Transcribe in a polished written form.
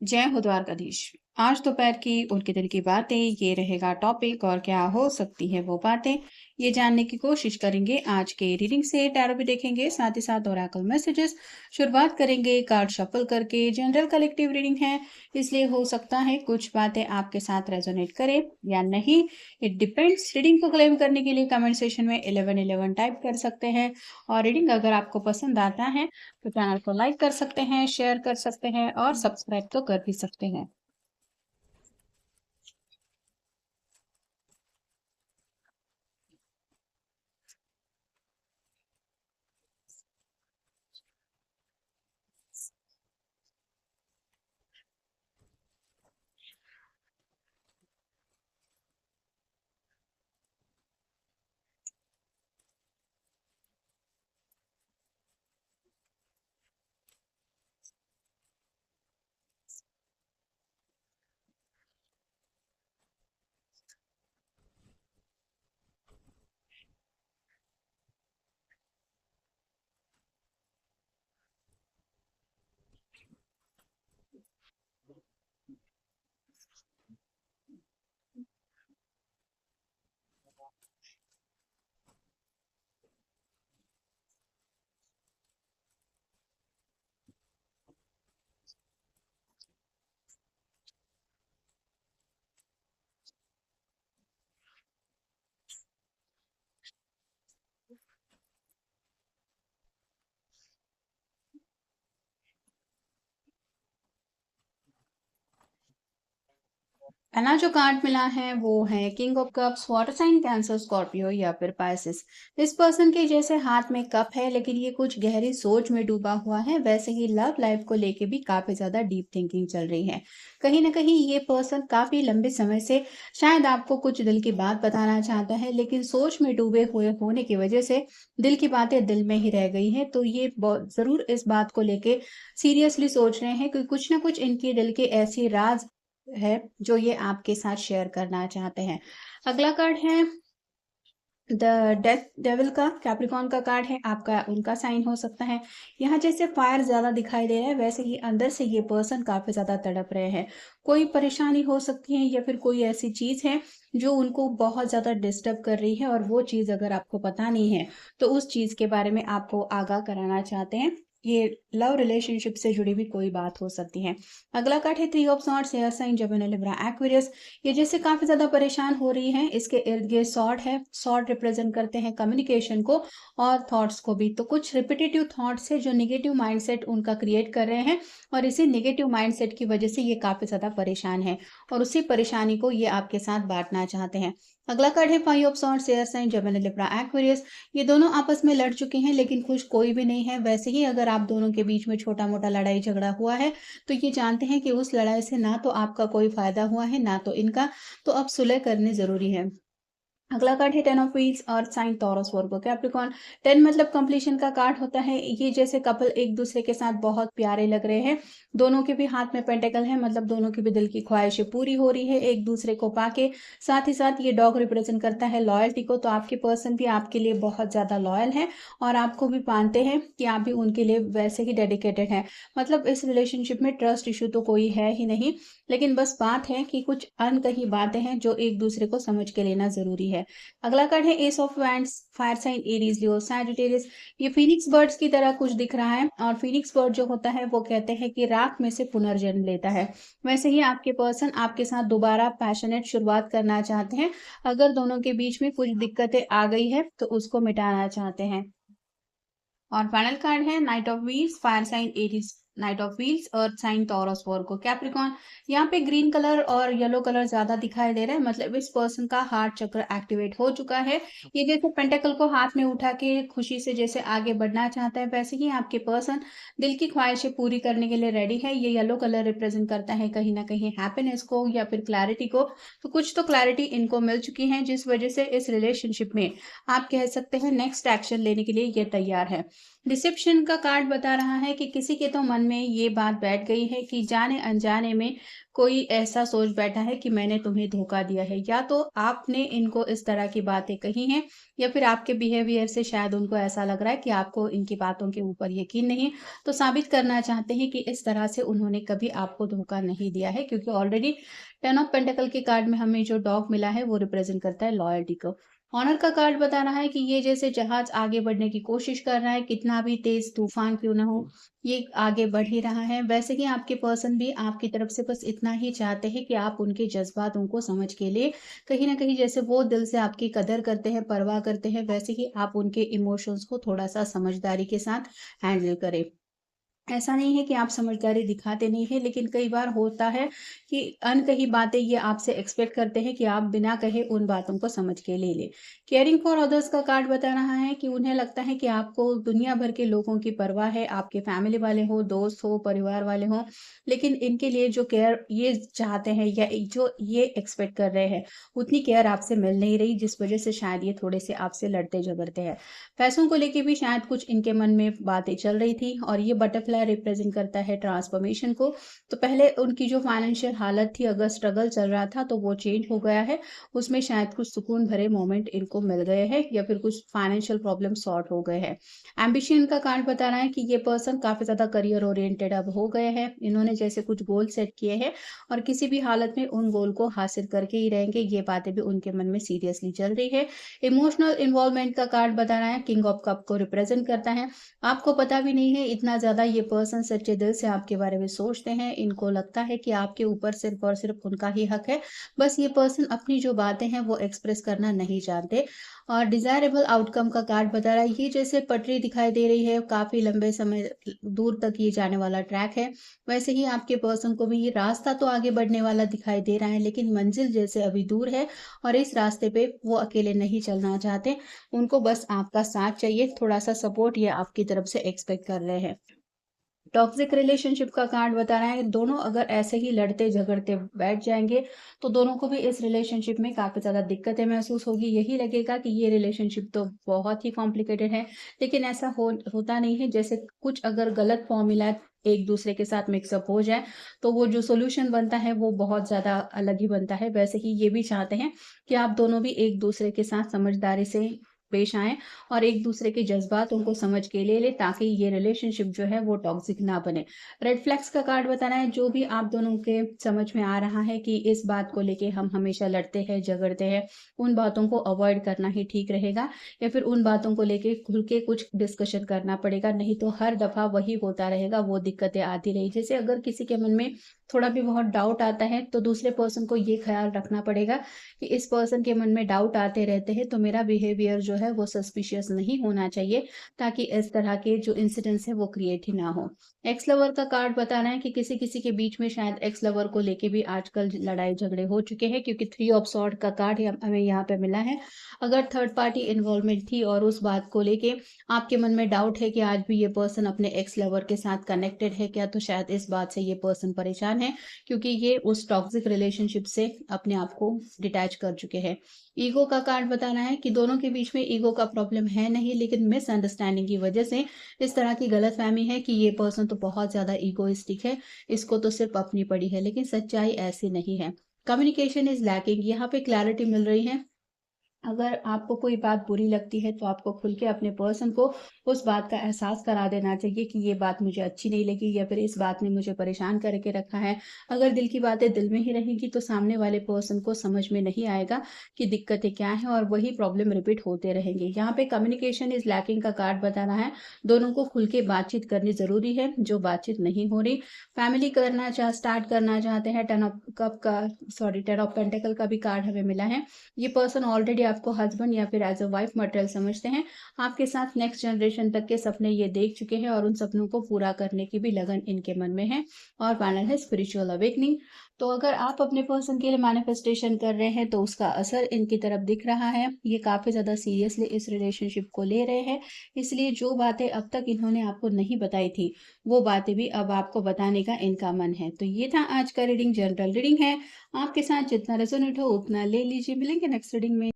जय हो द्वारकाधीश। आज दोपहर की उनके दिल की बातें ये रहेगा टॉपिक और क्या हो सकती है वो बातें ये जानने की कोशिश करेंगे। आज के रीडिंग से टैरो भी देखेंगे, साथ ही साथ ओरेकल मैसेजेस। शुरुआत करेंगे कार्ड शफल करके। जनरल कलेक्टिव रीडिंग है, इसलिए हो सकता है कुछ बातें आपके साथ रेजोनेट करें या नहीं। It depends. रीडिंग को क्लेम करने के लिए कमेंट सेक्शन में 1111 टाइप कर सकते हैं। और रीडिंग अगर आपको पसंद आता है तो चैनल को लाइक कर सकते हैं, शेयर कर सकते हैं और सब्सक्राइब तो कर भी सकते हैं। पहला जो कार्ड मिला है वो है king of cups. Water sign Cancer, Scorpio या फिर पाइसिस। इस पर्सन के जैसे हाथ में कप है, लेकिन ये कुछ गहरी सोच में डूबा हुआ है। वैसे ही लव लाइफ को लेके भी काफी ज्यादा डीप थिंकिंग चल रही है। कहीं ना कहीं ये पर्सन काफी लंबे समय से शायद आपको कुछ दिल की बात बताना चाहता है, लेकिन सोच में डूबे हुए होने की वजह से दिल की बातें दिल में ही रह गई हैं। तो ये जरूर इस बात को लेके सीरियसली सोच रहे हैं कि कुछ ना कुछ इनके दिल के ऐसी राज है जो ये आपके साथ शेयर करना चाहते हैं। अगला कार्ड है द डेथ डेविल का। कैप्रिकॉर्न का कार्ड है, आपका उनका साइन हो सकता है। यहाँ जैसे फायर ज्यादा दिखाई दे रहा है, वैसे ही अंदर से ये पर्सन काफी ज्यादा तड़प रहे हैं। कोई परेशानी हो सकती है या फिर कोई ऐसी चीज है जो उनको बहुत ज्यादा डिस्टर्ब कर रही है, और वो चीज अगर आपको पता नहीं है तो उस चीज के बारे में आपको आगाह कराना चाहते हैं। ये लव रिलेशनशिप से जुड़ी भी कोई बात हो सकती है। अगला कार्ड है three of swords, air sign Gemini Libra Aquarius. ये जैसे काफी ज्यादा परेशान हो रही है। इसके इर्द गिर्द सॉर्ड है। सॉर्ड रिप्रेजेंट करते हैं कम्युनिकेशन को और थॉट्स को भी। तो कुछ रिपीटेटिव थॉट्स है जो निगेटिव माइंडसेट उनका क्रिएट कर रहे हैं, और इसी निगेटिव माइंडसेट की वजह से ये काफी ज्यादा परेशान है, और उसी परेशानी को ये आपके साथ बांटना चाहते हैं। अगला कार्ड है five of swords, air sign Gemini Libra Aquarius. ये दोनों आपस में लड़ चुके हैं, लेकिन खुश कोई भी नहीं है। वैसे ही अगर आप दोनों के बीच में छोटा मोटा लड़ाई झगड़ा हुआ है तो ये जानते हैं कि उस लड़ाई से ना तो आपका कोई फायदा हुआ है ना तो इनका। तो अब सुलह करनी जरूरी है। अगला कार्ड है टेन ऑफ व्हील्स और साइन टॉरस वर्गो कैप्रिकॉर्न। 10 मतलब कंप्लीशन का कार्ड होता है। ये जैसे कपल एक दूसरे के साथ बहुत प्यारे लग रहे हैं। दोनों के भी हाथ में पेंटेकल है, मतलब दोनों की भी दिल की ख्वाहिशें पूरी हो रही है एक दूसरे को पाके। साथ ही साथ ये डॉग रिप्रेजेंट करता है लॉयल्टी को। तो आपके पर्सन भी आपके लिए बहुत ज्यादा लॉयल है, और आपको भी मानते हैं कि आप भी उनके लिए वैसे ही डेडिकेटेड हैं। मतलब इस रिलेशनशिप में ट्रस्ट इशू तो कोई है ही नहीं, लेकिन बस बात है कि कुछ अनकही बातें हैं जो एक दूसरे को समझ के लेना जरूरी है। अगला कार्ड है ace of wands, fire sign Aries Leo Sagittarius. ये फिनिक्स बर्ड्स की तरह कुछ दिख रहा है, और फिनिक्स बर्ड जो होता है वो कहते हैं कि राख में से पुनर्जन्म लेता है। वैसे ही आपके पर्सन आपके साथ दोबारा पैशनेट शुरुआत करना चाहते हैं। अगर दोनों के बीच में कुछ दिक्कतें आ गई है तो उसको मिटाना चाहते हैं। और फाइनल कार्ड है knight of wheels, fire sign Aries. Knight of wheels, earth sign Taurus Virgo Capricorn. यहाँ पे ग्रीन कलर और येलो कलर ज्यादा दिखाई दे रहा है, मतलब इस पर्सन का हार्ट चक्र एक्टिवेट हो चुका है। ये जैसे पेंटेकल को हाथ में उठा के खुशी से जैसे आगे बढ़ना चाहता है, वैसे ही आपके पर्सन दिल की ख्वाहिशें पूरी करने के लिए रेडी है। ये येलो कलर रिप्रेजेंट करता है कहीं ना कहीं हैप्पीनेस को या फिर क्लैरिटी को। तो कुछ तो क्लैरिटी इनको मिल चुकी है, जिस वजह से इस रिलेशनशिप में आप कह सकते हैं नेक्स्ट एक्शन लेने के लिए ये तैयार है। डिसेप्शन का कार्ड बता रहा है कि किसी के तो मन में ये बात बैठ गई है कि जाने अनजाने में कोई ऐसा सोच बैठा है कि मैंने तुम्हें धोखा दिया है, या तो आपने इनको इस तरह की बातें कही हैं या फिर आपके बिहेवियर से शायद उनको ऐसा लग रहा है कि आपको इनकी बातों के ऊपर यकीन नहीं है। तो साबित करना चाहते हैं कि इस तरह से उन्होंने कभी आपको धोखा नहीं दिया है, क्योंकि ऑलरेडी टेन ऑफ पेंटिकल के कार्ड में हमें जो डॉग मिला है वो रिप्रेजेंट करता है लॉयल्टी को। ऑनर का कार्ड बता रहा है कि ये जैसे जहाज आगे बढ़ने की कोशिश कर रहा है, कितना भी तेज तूफान क्यों ना हो, ये आगे बढ़ ही रहा है। वैसे ही आपके पर्सन भी आपकी तरफ से बस इतना ही चाहते हैं कि आप उनके जज़्बातों को समझ के लिए कहीं न कहीं, जैसे वो दिल से आपकी कदर करते हैं, परवाह करते हैं, वैसे ही आप उनके इमोशंस को थोड़ा-सा समझदारी के साथ हैंडल करें। ऐसा नहीं है कि आप समझदारी दिखाते नहीं हैं, लेकिन कई बार होता है कि अनकही बातें ये आपसे एक्सपेक्ट करते हैं कि आप बिना कहे उन बातों को समझ के ले लें। केयरिंग फॉर अदर्स का कार्ड बता रहा है कि उन्हें लगता है कि आपको दुनिया भर के लोगों की परवाह है, आपके फैमिली वाले हों, दोस्त हो, परिवार वाले हों, लेकिन इनके लिए जो केयर ये चाहते हैं या जो ये एक्सपेक्ट कर रहे हैं, उतनी केयर आपसे मिल नहीं रही, जिस वजह से शायद ये थोड़े-से आपसे लड़ते-झगड़ते हैं। पैसों को लेके भी शायद कुछ इनके मन में बातें चल रही थी, और ये बटरफ्लाई रिप्रेजेंट करता है ट्रांसफॉर्मेशन को। तो पहले उनकी जो फाइनेंशियल हालत थी, अगर स्ट्रगल चल रहा था, तो वो चेंज हो गया है। उसमें शायद कुछ सुकून भरे मोमेंट इनको मिल गए हैं, या फिर कुछ फाइनेंशियल प्रॉब्लम सॉर्ट हो गए हैं। एम्बिशन का कार्ड बता रहा है कि ये पर्सन काफ़ी ज़्यादा करियर ओरिएंटेड अब हो गए हैं। इन्होंने जैसे कुछ गोल सेट किए हैं और किसी भी हालत में उन गोल को हासिल करके ही रहेंगे। ये बातें भी उनके मन में सीरियसली चल रही है। इमोशनल इन्वॉल्वमेंट का कार्ड बता रहा है, किंग ऑफ कप को रिप्रेजेंट करता है। आपको पता भी नहीं है इतना ज़्यादा ये पर्सन सच्चे दिल से आपके बारे में सोचते हैं। इनको लगता है कि आपके ऊपर सिर्फ़ और सिर्फ़ उनका ही हक है। बस ये पर्सन अपनी जो बातें हैं वो एक्सप्रेस करना नहीं जानते। और डिज़ायरेबल आउटकम का कार्ड बता रहा है, ये जैसे पटरी दिखाई दे रही है, काफ़ी लंबे समय दूर तक ये जाने वाला ट्रैक है। वैसे ही आपके पर्सन को भी ये रास्ता तो आगे बढ़ने वाला दिखाई दे रहा है, लेकिन मंज़िल जैसे अभी दूर है, और इस रास्ते पे वो अकेले नहीं चलना चाहते। उनको बस आपका साथ चाहिए, थोड़ा-सा सपोर्ट ये आपकी तरफ से एक्सपेक्ट कर रहे हैं। टॉक्सिक रिलेशनशिप का कार्ड बता रहा है, दोनों अगर ऐसे ही लड़ते-झगड़ते बैठ जाएँगे, तो दोनों को भी इस रिलेशनशिप में काफ़ी ज़्यादा दिक्कतें महसूस होगी। यही लगेगा कि ये रिलेशनशिप तो बहुत ही कॉम्प्लिकेटेड है, लेकिन ऐसा होता नहीं है। जैसे कुछ अगर गलत फ़ॉर्मूला एक-दूसरे के साथ मिक्स अप हो जाए, तो वो जो सॉल्यूशन बनता है, वो बहुत ज़्यादा अलग ही बनता है। वैसे ही ये भी चाहते हैं कि आप दोनों भी एक-दूसरे के साथ समझदारी से पेश आएँ और एक-दूसरे के जज़्बात उनको समझ के ले लें, ताकि ये रिलेशनशिप जो है वो टॉक्सिक ना बने। रेड फ्लैग्स का कार्ड बता रहा है, जो भी आप दोनों के समझ में आ रहा है कि इस बात को लेके हम हमेशा लड़ते हैं, झगड़ते हैं, उन बातों को अवॉइड करना ही ठीक रहेगा, या फिर उन बातों को लेके खुल के कुछ डिस्कशन करना पड़ेगा, नहीं तो हर दफ़ा वही होता रहेगा, वो दिक्कतें आती रही। जैसे अगर किसी के मन में थोड़ा भी बहुत डाउट आता है, तो दूसरे पर्सन को ये ख़्याल रखना पड़ेगा कि इस पर्सन के मन में डाउट आते रहते हैं, तो मेरा बिहेवियर जो है वो सस्पिशियस नहीं होना चाहिए, ताकि इस तरह के जो इंसिडेंट्स हैं वो क्रिएट ही ना हो। एक्स लवर का कार्ड बता रहा है कि किसी-किसी के बीच में शायद एक्स लवर को लेके भी आजकल लड़ाई झगड़े हो चुके हैं, क्योंकि थ्री ऑफ सॉर्ड का कार्ड हमें यहाँ पे मिला है। अगर थर्ड पार्टी इन्वॉल्वमेंट थी और उस बात को लेके आपके मन में डाउट है कि आज भी ये पर्सन अपने एक्स लवर के साथ कनेक्टेड है क्या, तो शायद इस बात से ये पर्सन परेशान है, क्योंकि ये उस टॉक्सिक रिलेशनशिप से अपने आप को डिटैच कर चुके हैं। ईगो का कार्ड बताना है कि दोनों के बीच में ईगो का प्रॉब्लम है नहीं, लेकिन मिसअंडरस्टैंडिंग की वजह से इस तरह की गलतफ़हमी है कि ये पर्सन तो बहुत ज़्यादा ईगोइस्टिक है, इसको तो सिर्फ़ अपनी पड़ी है, लेकिन सच्चाई ऐसी नहीं है। कम्युनिकेशन इज़ लैकिंग, यहाँ पे क्लैरिटी मिल रही है। अगर आपको कोई बात बुरी लगती है, तो आपको खुल के अपने पर्सन को उस बात का एहसास करा देना चाहिए कि ये बात मुझे अच्छी नहीं लगी, या फिर इस बात ने मुझे परेशान करके रखा है। अगर दिल की बातें दिल में ही रहेंगी, तो सामने वाले पर्सन को समझ में नहीं आएगा कि दिक्कतें क्या हैं, और वही प्रॉब्लम रिपीट होते रहेंगे। यहाँ पे कम्युनिकेशन इज़ लैकिंग का कार्ड बता रहा है, दोनों को खुल के बातचीत करनी ज़रूरी है, जो बातचीत नहीं हो रही। फैमिली स्टार्ट करना चाहते हैं, टेन ऑफ पेंटिकल का भी कार्ड हमें मिला है। ये पर्सन ऑलरेडी आपको हस्बैंड या फिर एज़ अ वाइफ मटेरियल समझते हैं। आपके साथ नेक्स्ट जनरेशन तक के सपने ये देख चुके हैं, और उन सपनों को पूरा करने की भी लगन इनके मन में है। और फाइनल है स्पिरिचुअल अवेकनिंग। तो अगर आप अपने पर्सन के लिए मैनिफेस्टेशन कर रहे हैं, तो उसका असर इनकी तरफ दिख रहा है। ये काफ़ी ज़्यादा सीरियसली इस रिलेशनशिप को ले रहे हैं। इसलिए जो बातें अब तक इन्होंने आपको नहीं बताई थी, वो बातें भी अब आपको बताने का इनका मन है। तो ये था आज का रीडिंग, जनरल रीडिंग है। आपके साथ जितना रेजोनेट हो उतना ले लीजिए। मिलेंगे नेक्स्ट रीडिंग में।